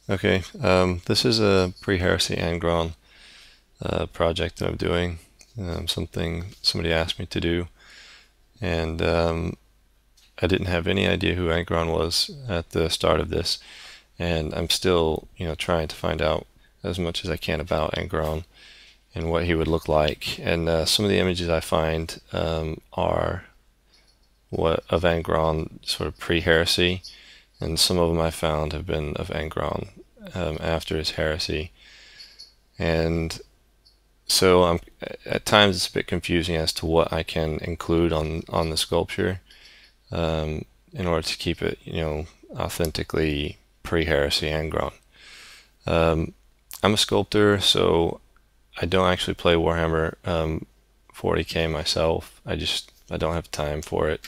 Okay, this is a pre-heresy Angron project that I'm doing. Something somebody asked me to do, and I didn't have any idea who Angron was at the start of this, and I'm still, trying to find out as much as I can about Angron and what he would look like. And some of the images I find are what of Angron sort of pre-heresy, and some of them I found have been of Angron after his heresy. And so at times it's a bit confusing as to what I can include on the sculpture in order to keep it, authentically pre-heresy Angron. I'm a sculptor, so I don't actually play Warhammer 40K myself. I don't have time for it.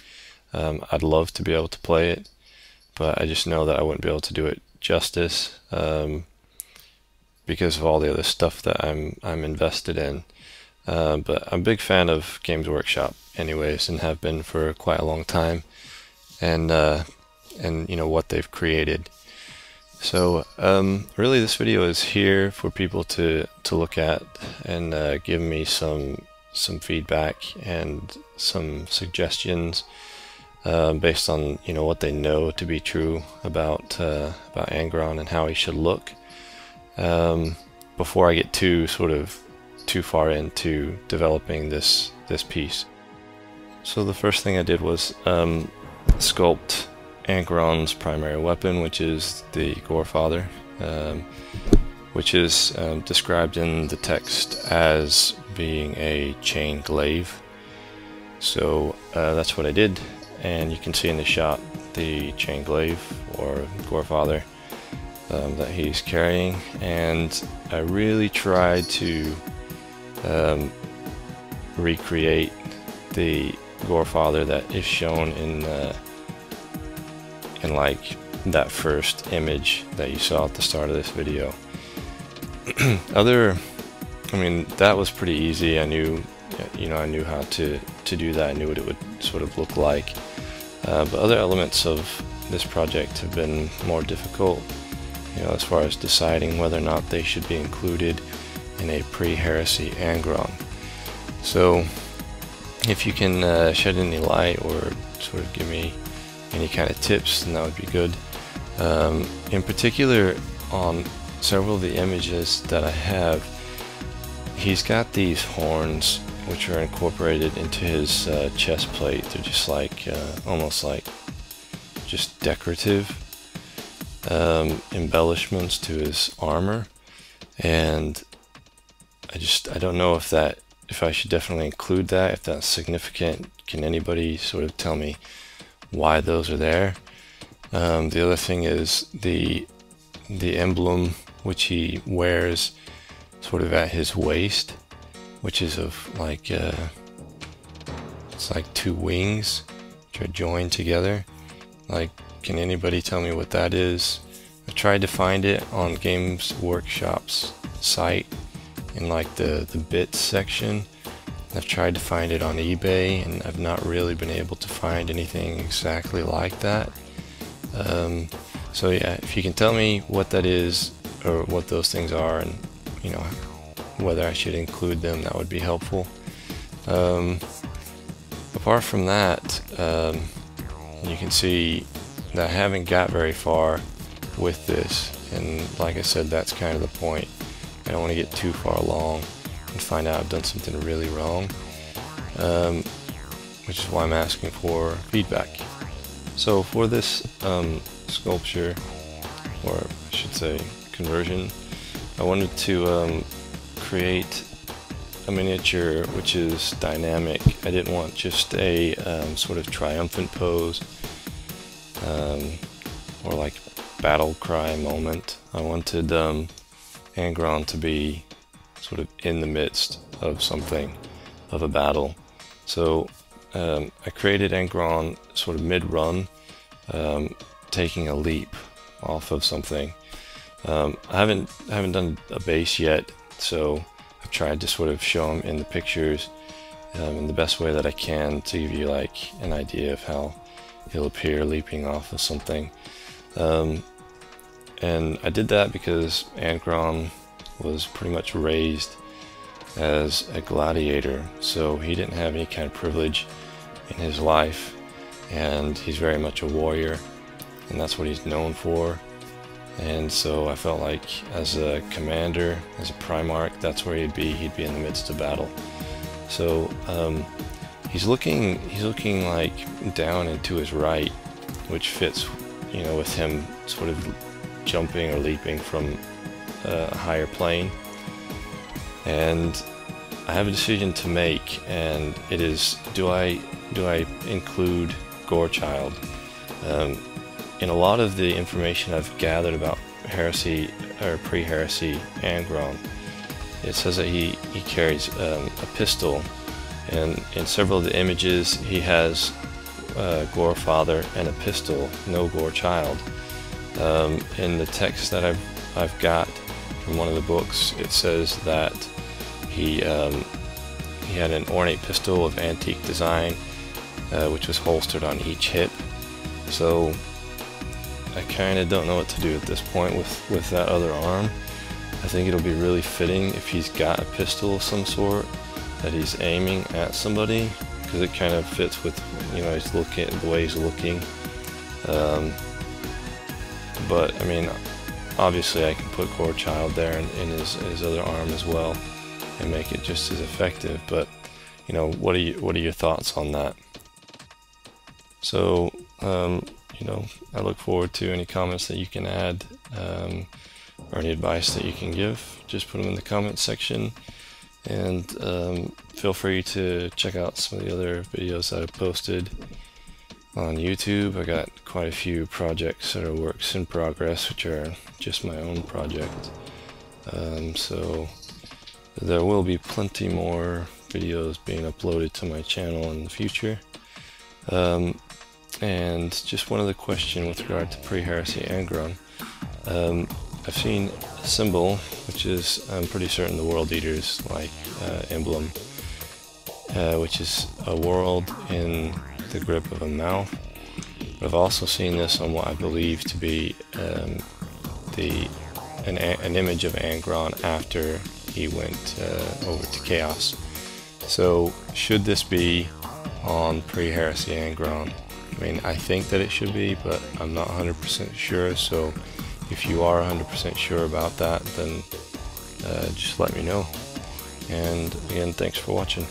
I'd love to be able to play it, but I just know that I wouldn't be able to do it justice because of all the other stuff that I'm invested in. But I'm a big fan of Games Workshop, anyways, and have been for quite a long time, and what they've created. So really, this video is here for people to look at and give me some feedback and some suggestions based on what they know to be true about Angron and how he should look. Before I get too far into developing this piece. So the first thing I did was sculpt Angron's primary weapon, which is the Gorefather, which is described in the text as being a chain glaive. So that's what I did, and you can see in the shot the chain glaive or Gorefather that he's carrying, and I really tried to recreate the Gorefather that is shown in like that first image that you saw at the start of this video. I mean, that was pretty easy. I knew, I knew how to do that. I knew what it would sort of look like. But other elements of this project have been more difficult, as far as deciding whether or not they should be included in a pre-heresy Angron. So if you can shed any light or sort of give me any kind of tips, then that would be good. In particular, on several of the images that I have, he's got these horns which are incorporated into his chest plate. They're just like almost like just decorative embellishments to his armor, and I don't know if I should definitely include that, if that's significant. Can anybody sort of tell me why those are there? The other thing is the emblem which he wears sort of at his waist, which is of like it's like two wings which are joined together. Like, can anybody tell me what that is? I tried to find it on Games Workshop's site in like the bits section. I've tried to find it on eBay, and I've not really been able to find anything exactly like that. So yeah, if you can tell me what that is or what those things are, and whether I should include them, that would be helpful. Apart from that, you can see that I haven't got very far with this, and like I said, that's kind of the point. I don't want to get too far along and find out I've done something really wrong, which is why I'm asking for feedback. So for this sculpture, or I should say conversion, I wanted to create a miniature which is dynamic. I didn't want just a sort of triumphant pose or like battle cry moment. I wanted Angron to be sort of in the midst of something, of a battle. So I created Angron sort of mid-run, taking a leap off of something. I haven't done a base yet, so I've tried to sort of show him in the pictures in the best way that I can to give you like an idea of how he'll appear leaping off of something. And I did that because Angron was pretty much raised as a gladiator, so he didn't have any kind of privilege in his life, and he's very much a warrior, and that's what he's known for. And so I felt like as a commander, as a Primarch, that's where he'd be in the midst of battle. So he's looking like down and to his right, which fits, you know, with him sort of jumping or leaping from a higher plane. And I have a decision to make, and it is, do I include Gorechild? In a lot of the information I've gathered about heresy or pre-heresy Angron, it says that he carries a pistol, and in several of the images he has Gorefather and a pistol, no Gorechild. In the text that I've got from one of the books, it says that he had an ornate pistol of antique design, which was holstered on each hip. So I kind of don't know what to do at this point with that other arm. I think it'll be really fitting if he's got a pistol of some sort that he's aiming at somebody, because it kind of fits with, you know, he's looking, the way he's looking. But I mean, obviously I can put Gorechild there in his other arm as well and make it just as effective. But you know, what are your thoughts on that? So you know, I look forward to any comments that you can add, or any advice that you can give. Just put them in the comments section, and feel free to check out some of the other videos that I've posted on YouTube. I got quite a few projects that are works in progress, which are just my own project. So there will be plenty more videos being uploaded to my channel in the future. And just one other question with regard to pre-heresy Angron. I've seen a symbol, which is, I'm pretty certain, the World Eater's emblem, which is a world in the grip of a mouth. But I've also seen this on what I believe to be an image of Angron after he went over to Chaos. So should this be on pre-heresy Angron? I mean, I think that it should be, but I'm not 100% sure. So if you are 100% sure about that, then just let me know. And again, thanks for watching.